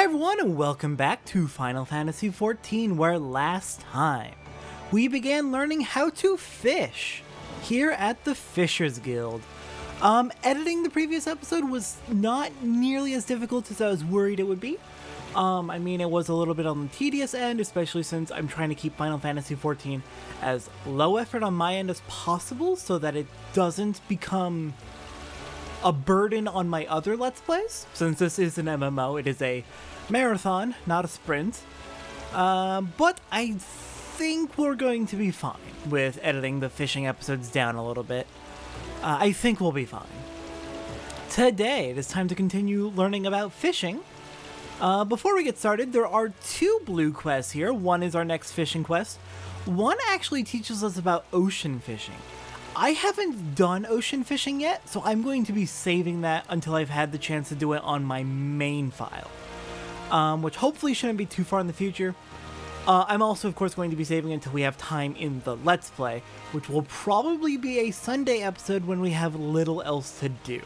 everyone, and welcome back to Final Fantasy XIV, where last time we began learning how to fish here at the Fishers Guild. Editing the previous episode was not nearly as difficult as I was worried it would be. It was a little bit on the tedious end, especially since I'm trying to keep Final Fantasy XIV as low effort on my end as possible so that it doesn't become a burden on my other Let's Plays. Since this is an MMO, it is a marathon, not a sprint. But I think we're going to be fine with editing the fishing episodes down a little bit. I think we'll be fine. Today, it is time to continue learning about fishing. Before we get started, there are two blue quests here. One is our next fishing quest. One actually teaches us about ocean fishing. I haven't done ocean fishing yet, so I'm going to be saving that until I've had the chance to do it on my main file, which hopefully shouldn't be too far in the future. I'm also, of course, going to be saving it until we have time in the Let's Play, which will probably be a Sunday episode when we have little else to do.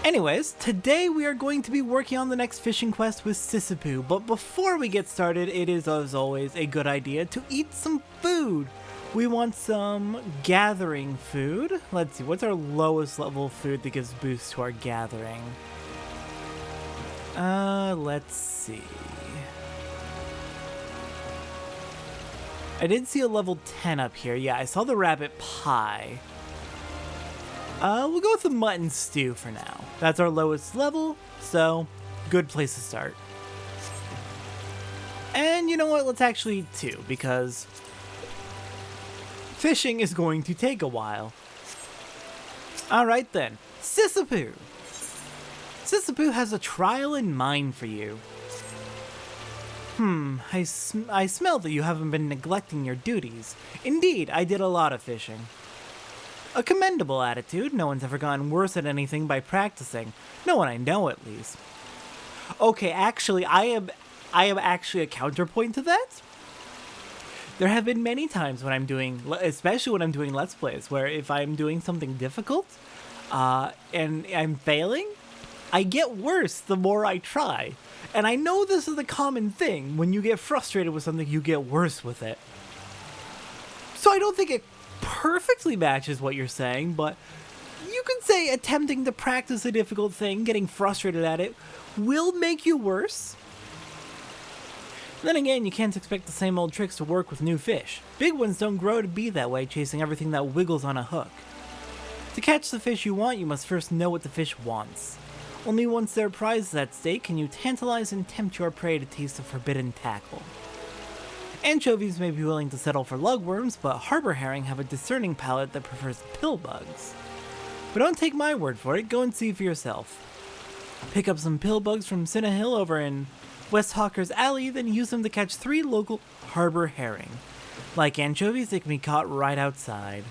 Anyways, today we are going to be working on the next fishing quest with Sissipu, but before we get started, it is, as always, a good idea to eat some food. We want some gathering food. Let's see, what's our lowest level food that gives boost to our gathering? Let's see. I did see a level 10 up here. Yeah, I saw the rabbit pie. We'll go with the mutton stew for now. That's our lowest level, so good place to start. And you know what, let's actually eat two, because fishing is going to take a while. Alright then, Sissipu! Sissipu has a trial in mind for you. I smell that you haven't been neglecting your duties. Indeed, I did a lot of fishing. A commendable attitude. No one's ever gotten worse at anything by practicing. No one I know, at least. Okay, actually, I am actually a counterpoint to that. There have been many times when I'm doing, especially when I'm doing Let's Plays, where if I'm doing something difficult, and I'm failing, I get worse the more I try. And I know this is a common thing. When you get frustrated with something, you get worse with it. So I don't think it perfectly matches what you're saying, but you could say attempting to practice a difficult thing, getting frustrated at it, will make you worse. Then again, you can't expect the same old tricks to work with new fish. Big ones don't grow to be that way, chasing everything that wiggles on a hook. To catch the fish you want, you must first know what the fish wants. Only once their prize is at stake can you tantalize and tempt your prey to taste the forbidden tackle. Anchovies may be willing to settle for lugworms, but harbor herring have a discerning palate that prefers pill bugs. But don't take my word for it, go and see for yourself. Pick up some pill bugs from Cinnahill over in West Hawker's Alley, then use them to catch 3 local harbor herring. Like anchovies, they can be caught right outside.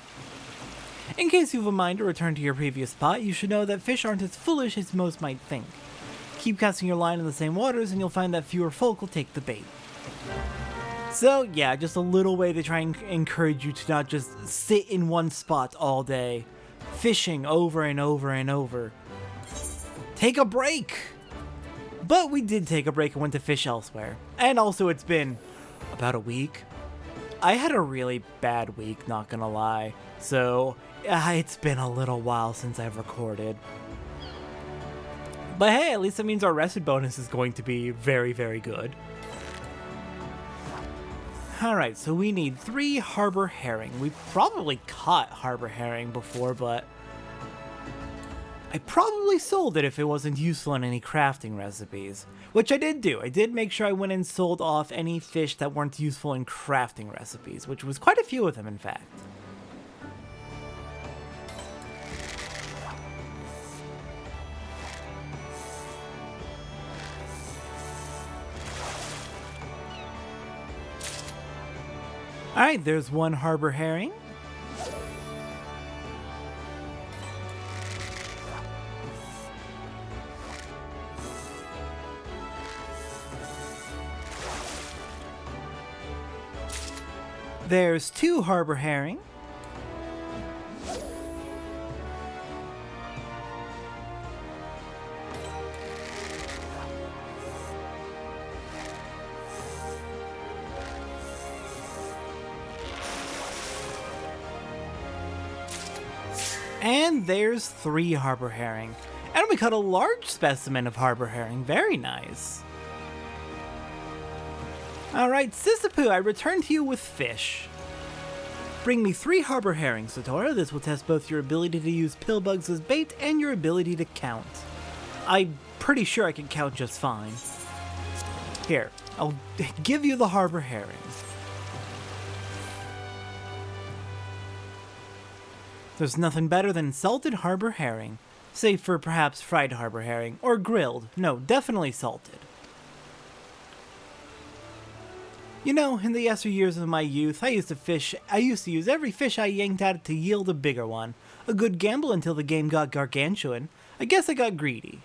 In case you have a mind to return to your previous spot, you should know that fish aren't as foolish as most might think. Keep casting your line in the same waters and you'll find that fewer folk will take the bait. So yeah, just a little way to try and encourage you to not just sit in one spot all day, fishing over and over and over. Take a break! But we did take a break and went to fish elsewhere. And also it's been about a week. I had a really bad week, not gonna lie. So it's been a little while since I've recorded. But hey, at least that means our rested bonus is going to be very, very good. Alright, so we need 3 harbor herring. We've probably caught harbor herring before, but I probably sold it if it wasn't useful in any crafting recipes. Which I did do. I did make sure I went and sold off any fish that weren't useful in crafting recipes, which was quite a few of them, in fact. Alright, there's 1 harbor herring. There's 2 harbor herring. And there's 3 harbor herring. And we caught a large specimen of harbor herring. Very nice. Alright, Sisyphus, I return to you with fish. Bring me 3 harbor herring, Satora. This will test both your ability to use pill bugs as bait and your ability to count. I'm pretty sure I can count just fine. Here, I'll give you the harbor herring. There's nothing better than salted harbor herring, save for perhaps fried harbor herring, or grilled. No, definitely salted. You know, in the yesteryears of my youth, I used to use every fish I yanked at it to yield a bigger one. A good gamble until the game got gargantuan. I guess I got greedy.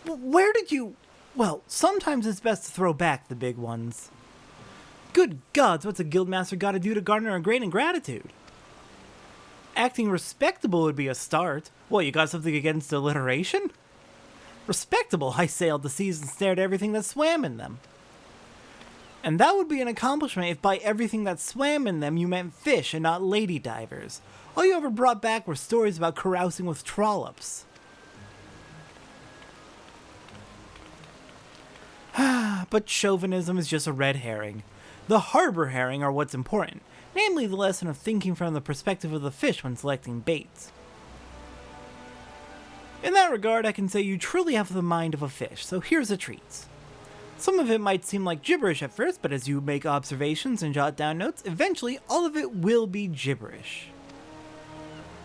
Where did you... Well, sometimes it's best to throw back the big ones. Good gods, what's a guildmaster gotta do to garner a grain of gratitude? Acting respectable would be a start. What, you got something against alliteration? Respectable, I sailed the seas and stared at everything that swam in them. And that would be an accomplishment if by everything that swam in them you meant fish and not lady divers. All you ever brought back were stories about carousing with trollops. But chauvinism is just a red herring. The harbor herring are what's important, namely the lesson of thinking from the perspective of the fish when selecting baits. In that regard, I can say you truly have the mind of a fish, so here's a treat. Some of it might seem like gibberish at first, but as you make observations and jot down notes, eventually all of it will be gibberish.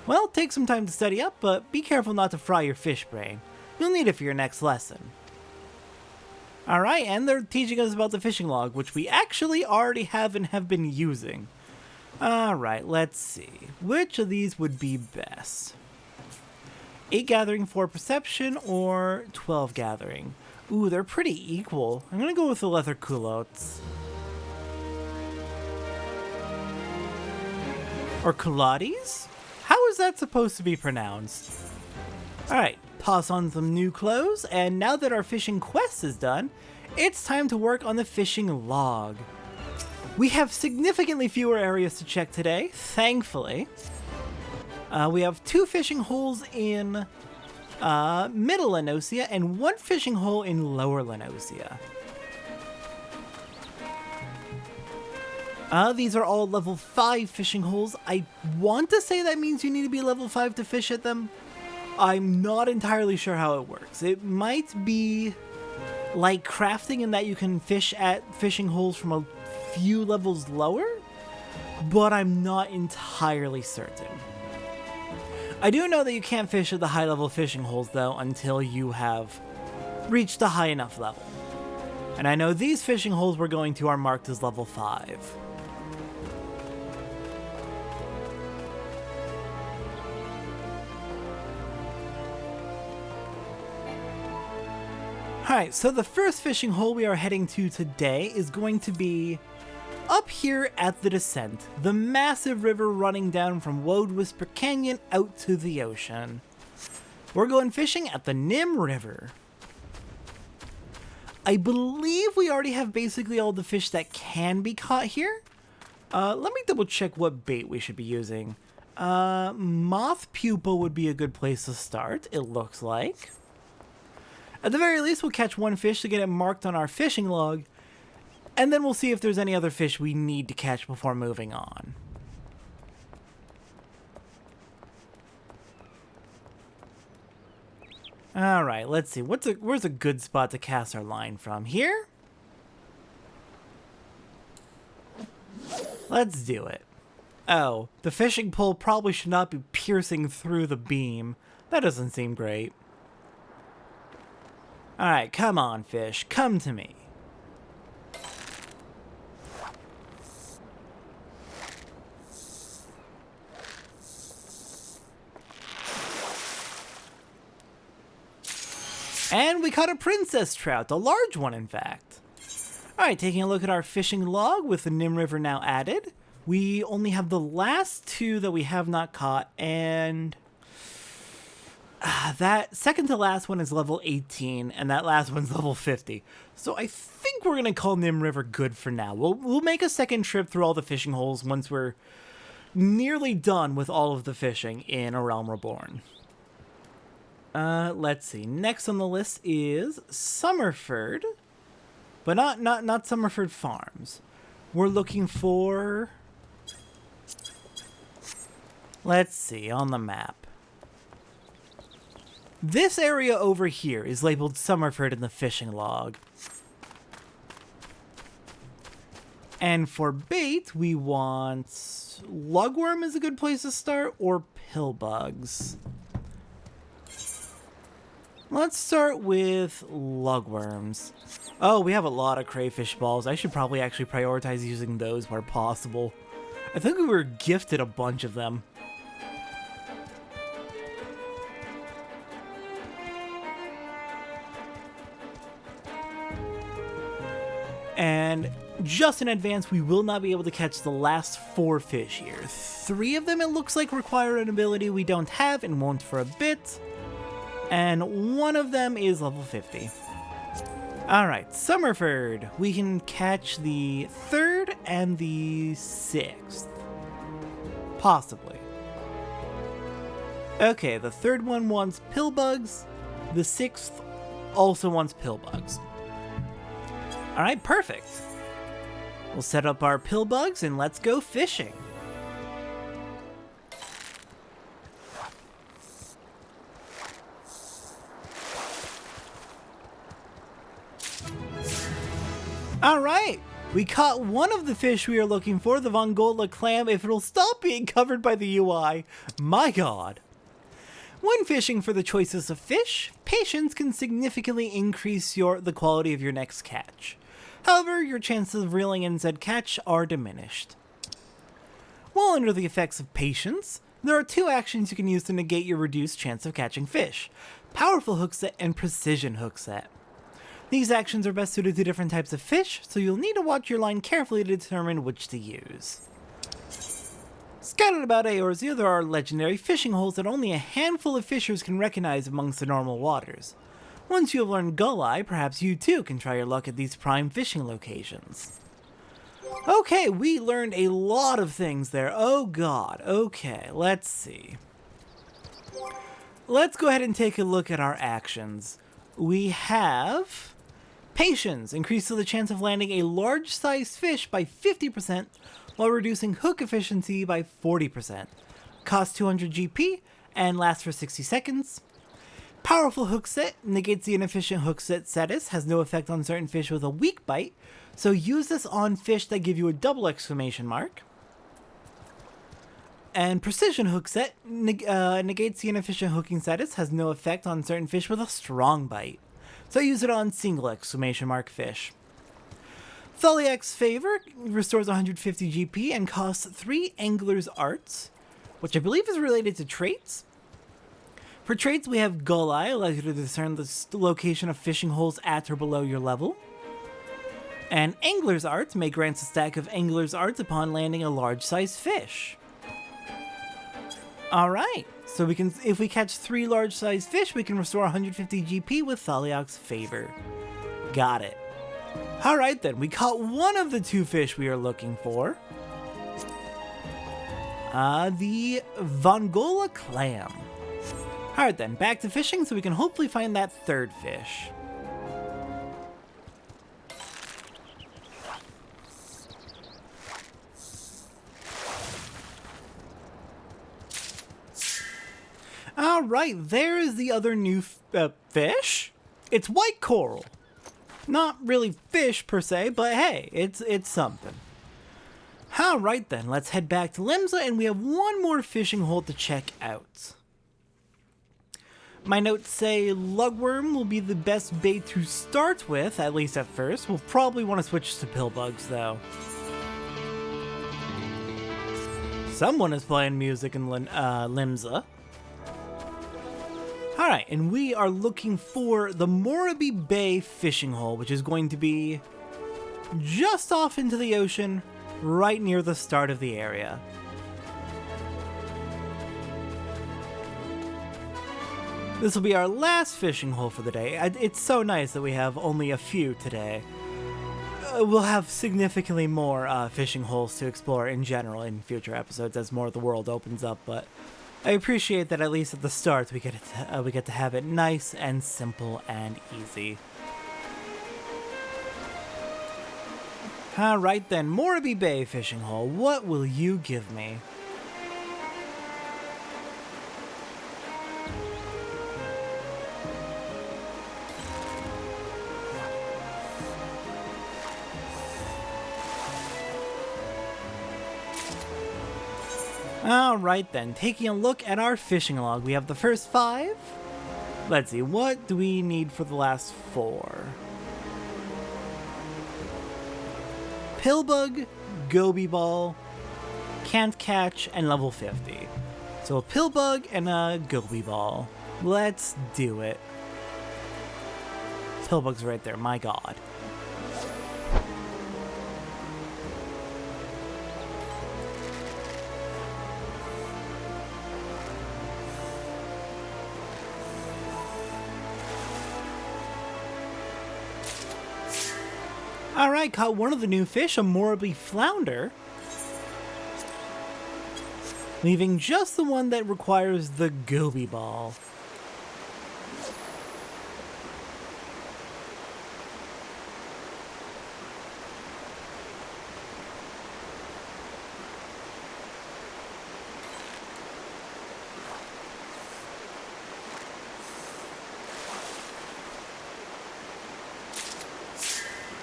Well, take some time to study up, but be careful not to fry your fish brain. You'll need it for your next lesson. Alright, and they're teaching us about the fishing log, which we actually already have and have been using. Alright, let's see. Which of these would be best? 8 gathering, 4 perception, or 12 gathering? Ooh, they're pretty equal. I'm gonna go with the leather culottes. Or culottes? How is that supposed to be pronounced? Alright, toss on some new clothes, and now that our fishing quest is done, it's time to work on the fishing log. We have significantly fewer areas to check today, thankfully. We have 2 fishing holes in Middle Lenosia and 1 fishing hole in Lower Lenosia. These are all level 5 fishing holes. I want to say that means you need to be level 5 to fish at them. I'm not entirely sure how it works. It might be like crafting in that you can fish at fishing holes from a few levels lower, but I'm not entirely certain. I do know that you can't fish at the high level fishing holes though until you have reached a high enough level. And I know these fishing holes we're going to are marked as level 5. Alright, so the first fishing hole we are heading to today is going to be up here at the descent, the massive river running down from Woad Whisper Canyon out to the ocean. We're going fishing at the Nim River. I believe we already have basically all the fish that can be caught here. Let me double check what bait we should be using. Moth pupa would be a good place to start, it looks like. At the very least, we'll catch 1 fish to get it marked on our fishing log, and then we'll see if there's any other fish we need to catch before moving on. Alright, let's see. Where's a good spot to cast our line from? Here? Let's do it. Oh, the fishing pole probably should not be piercing through the beam. That doesn't seem great. Alright, come on, fish. Come to me. And we caught a princess trout, a large one in fact. Alright, taking a look at our fishing log with the Nim River now added. We only have the last 2 that we have not caught, and that second to last one is level 18, and that last one's level 50. So I think we're going to call Nim River good for now. We'll make a second trip through all the fishing holes once we're nearly done with all of the fishing in A Realm Reborn. Let's see. Next on the list is Summerford, but not Summerford Farms. We're looking for... Let's see, on the map. This area over here is labeled Summerford in the fishing log. And for bait, we want... Lugworm is a good place to start, or pillbugs. Let's start with lugworms. Oh, we have a lot of crayfish balls. I should probably actually prioritize using those where possible. I think we were gifted a bunch of them. And just in advance, we will not be able to catch the last 4 fish here. 3 of them, it looks like, require an ability we don't have and won't for a bit. And 1 of them is level 50. Alright, Summerford. We can catch the 3rd and the 6th. Possibly. Okay, the 3rd one wants pillbugs. The 6th also wants pillbugs. Alright, perfect. We'll set up our pillbugs and let's go fishing. Alright, we caught one of the fish we are looking for, the Vongola clam, if it'll stop being covered by the UI. My god. When fishing for the choicest of fish, patience can significantly increase the quality of your next catch. However, your chances of reeling in said catch are diminished. While under the effects of patience, there are 2 actions you can use to negate your reduced chance of catching fish: Powerful Hook Set and Precision Hook Set. These actions are best suited to different types of fish, so you'll need to watch your line carefully to determine which to use. Scattered about Eorzea, there are legendary fishing holes that only a handful of fishers can recognize amongst the normal waters. Once you have learned Gull-Eye, perhaps you too can try your luck at these prime fishing locations. Okay, we learned a lot of things there. Oh god. Okay, let's see. Let's go ahead and take a look at our actions. We have... Patience increases the chance of landing a large-sized fish by 50% while reducing hook efficiency by 40%. Costs 200 GP and lasts for 60 seconds. Powerful Hook Set negates the inefficient hook set status, has no effect on certain fish with a weak bite, so use this on fish that give you a double exclamation mark. And Precision Hook Set negates the inefficient hooking status, has no effect on certain fish with a strong bite, so use it on single exclamation mark fish. Thaliak's Favor restores 150 GP and costs 3 Angler's Arts, which I believe is related to traits. For traits, we have Gull-Eye, allows you to discern the location of fishing holes at or below your level. And Angler's Arts may grant a stack of Angler's Arts upon landing a large-sized fish. Alright, so we can, if we catch 3 large-sized fish, we can restore 150 GP with Thaliak's Favor. Got it. Alright then, we caught one of the 2 fish we are looking for. The Vongola clam. Alright then, back to fishing so we can hopefully find that 3rd fish. Alright, there is the other new fish. It's white coral. Not really fish per se, but hey, it's something. Alright then, let's head back to Limsa and we have one more fishing hole to check out. My notes say lugworm will be the best bait to start with, at least at first. We'll probably want to switch to pillbugs though. Someone is playing music in Limsa. Alright, and we are looking for the Moraby Bay fishing hole, which is going to be just off into the ocean, right near the start of the area. This will be our last fishing hole for the day. It's so nice that we have only a few today. we'll have significantly more fishing holes to explore in general in future episodes as more of the world opens up, but I appreciate that at least at the start we get to have it nice and simple and easy. Alright then, Morabee Bay fishing hole, what will you give me? Alright then, taking a look at our fishing log, we have the first 5. Let's see, what do we need for the last 4? Pillbug, Goby Ball, Can't Catch, and level 50. So a Pillbug and a Goby Ball. Let's do it. Pillbug's right there, my god. Alright, caught one of the new fish, a Morabee Flounder. Leaving just the one that requires the Goby Ball.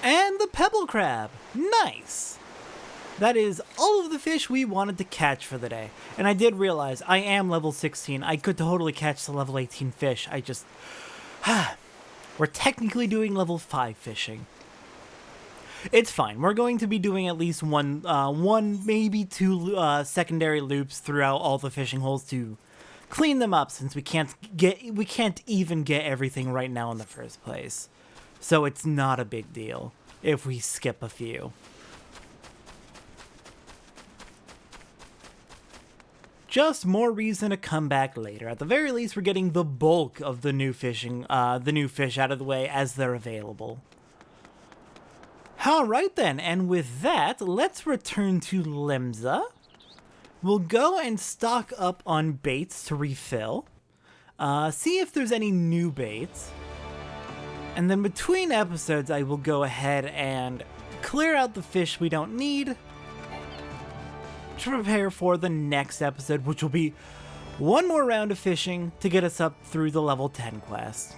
And the Pebble Crab! Nice! That is all of the fish we wanted to catch for the day. And I did realize I am level 16. I could totally catch the level 18 fish. I just... We're technically doing level 5 fishing. It's fine. We're going to be doing at least one, maybe 2 secondary loops throughout all the fishing holes to clean them up, since we can't even get everything right now in the first place. So it's not a big deal if we skip a few. Just more reason to come back later. At the very least, we're getting the bulk of the new fish out of the way as they're available. Alright then, and with that, let's return to Limsa. We'll go and stock up on baits to refill. See if there's any new baits. And then between episodes, I will go ahead and clear out the fish we don't need to prepare for the next episode, which will be one more round of fishing to get us up through the level 10 quest.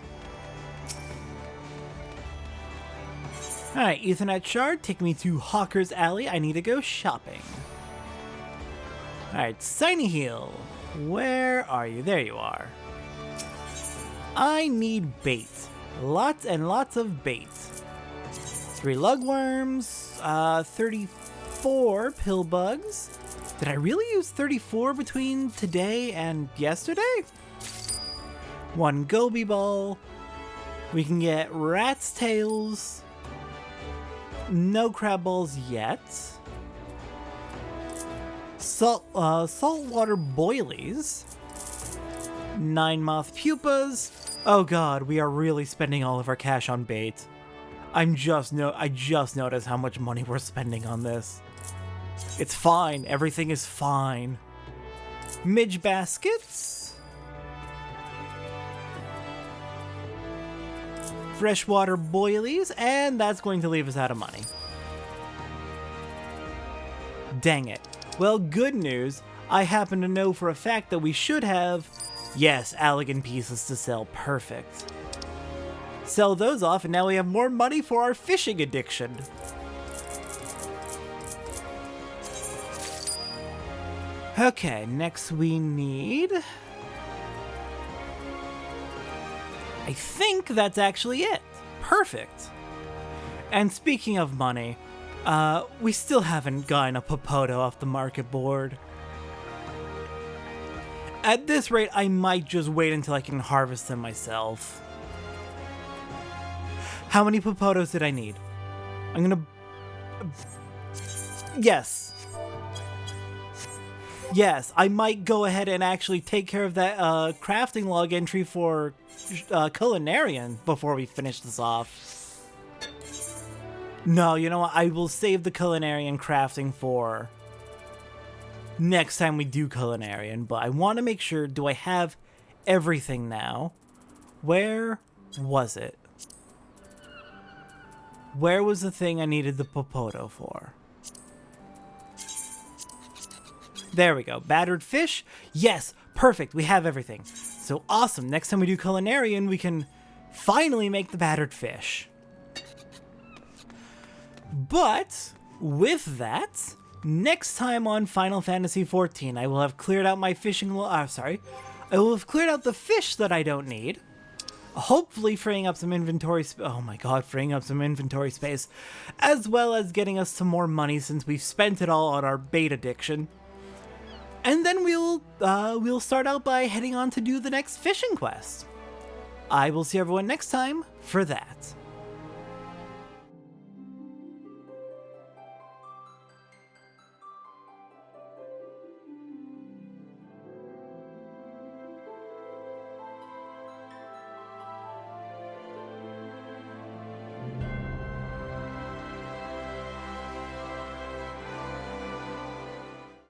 Alright, Ethernet shard, take me to Hawker's Alley. I need to go shopping. Alright, Shiny Heel, where are you? There you are. I need bait. Lots and lots of bait. 3 lugworms, 34 pillbugs. Did I really use 34 between today and yesterday? 1 Goby Ball. We can get rat's tails. No crab balls yet. Saltwater boilies. 9 moth pupas. Oh god, we are really spending all of our cash on bait. I just noticed how much money we're spending on this. It's fine, everything is fine. Midge baskets. Freshwater boilies, and that's going to leave us out of money. Dang it. Well, good news. I happen to know for a fact that we should have... Yes, Allegan pieces to sell. Perfect. Sell those off, and now we have more money for our fishing addiction. Okay, next we need... I think that's actually it. Perfect. And speaking of money, we still haven't gotten a Popoto off the market board. At this rate, I might just wait until I can harvest them myself. How many Popotos did I need? I'm gonna... Yes. Yes, I might go ahead and actually take care of that crafting log entry for Culinarian before we finish this off. No, you know what? I will save the culinary and crafting for next time we do culinarian, but I want to make sure, do I have everything now? Where was it? Where was the thing I needed the popoto for? There we go. Battered fish? Yes, perfect. We have everything. So awesome. Next time we do culinarian, we can finally make the battered fish. But with that, next time on Final Fantasy XIV, I will have cleared out my fishing. I will have cleared out the fish that I don't need. Hopefully freeing up some inventory oh my god, freeing up some inventory space, as well as getting us some more money since we've spent it all on our bait addiction. And then we'll start out by heading on to do the next fishing quest. I will see everyone next time for that.